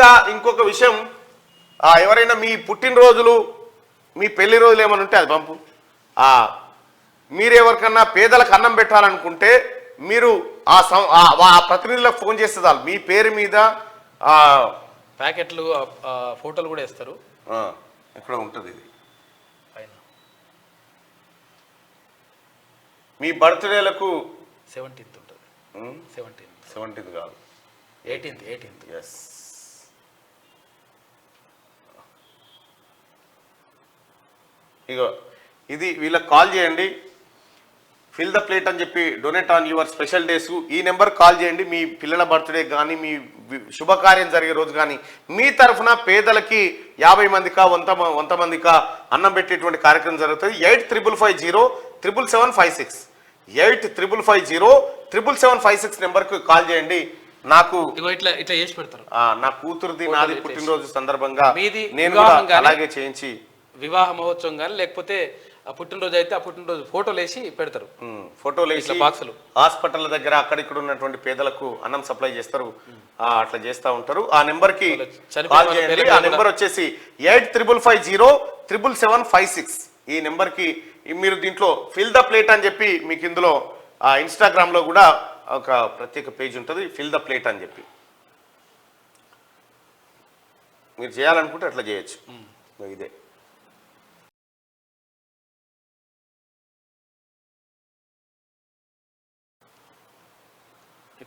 ఇంకా ఇంకొక విషయం, ఎవరైనా మీ పుట్టినరోజులు మీ పెళ్లి రోజులు ఏమైనా ఉంటే అది పంపు. మీరు ఎవరికన్నా పేదలకు అన్నం పెట్టాలనుకుంటే మీరు ఆ ప్రతినిధులకు ఫోన్ చేస్తే చాలు, మీ పేరు మీద ప్యాకెట్లు ఫోటోలు కూడా ఇస్తారు. ఎక్కడ ఉంటుంది ఇది, మీ బర్త్డేలకు 17th ఉంటుంది. 17th కాదు, 18th. ఎస్. ఇగో ఇది వీళ్ళకి కాల్ చేయండి, ఫిల్ ద ప్లేట్ అని చెప్పి donate on your special days. ఈ నెంబర్ కాల్ చేయండి. మీ పిల్లల బర్త్డే కానీ మీ శుభకార్యం జరిగే రోజు కానీ మీ తరఫున పేదలకి 50 మందికా 100 మందికా అన్నం పెట్టేటువంటి కార్యక్రమం జరుగుతుంది. 8550777756 8550777756 నెంబర్కి కాల్ చేయండి. నాకు ఇట్లా చేసి పెడతారు. నా కూతురుది నాది పుట్టినరోజు సందర్భంగా నేను అలాగే చేయించి వివాహ మహోత్సవం కానీ లేకపోతే పుట్టినరోజు అయితే ఆ పుట్టినరోజు ఫోటోలు వేసి పెడతారు. ఫోటోలు వేసి బాక్సులు హాస్పిటల్ దగ్గర అక్కడిక్కడ ఉన్నటువంటి పేదలకు అన్నం సప్లై చేస్తారు. అట్లా చేస్తూ ఉంటారు. ఆ నెంబర్కి కాల్ చేయండి. ఆ నెంబర్ వచ్చేసి 8550777756. ఈ నెంబర్కి మీరు దీంట్లో ఫిల్ ద ప్లేట్ అని చెప్పి మీకు ఇందులో ఇన్స్టాగ్రామ్లో కూడా ఒక ప్రత్యేక పేజ్ ఉంటుంది, ఫిల్ ద ప్లేట్ అని చెప్పి మీరు చేయాలనుకుంటే అట్లా చేయొచ్చు. ఇదే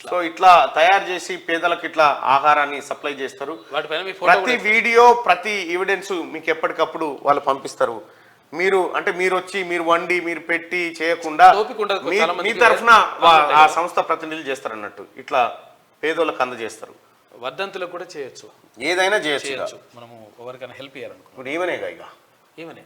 సో ఇట్లా తయారు చేసి పేదలకు ఇట్లా ఆహారాన్ని సప్లై చేస్తారు. ప్రతి వీడియో ప్రతి ఎవిడెన్స్ మీకు ఎప్పటికప్పుడు వాళ్ళు పంపిస్తారు. మీరు అంటే మీరు వచ్చి మీరు వండి మీరు పెట్టి చేయకుండా మీ తరఫున ఆ సంస్థ ప్రతినిధులు చేస్తారు అన్నట్టు. ఇట్లా పేదోళ్ళకి అందజేస్తారు. వర్ధంతులకు కూడా చేయొచ్చు, ఏదైనా చేయొచ్చు. మనము ఎవరికైనా హెల్ప్ చేయాలనుకో ఇప్పుడు ఈవెనేగా ఇక ఈవెనే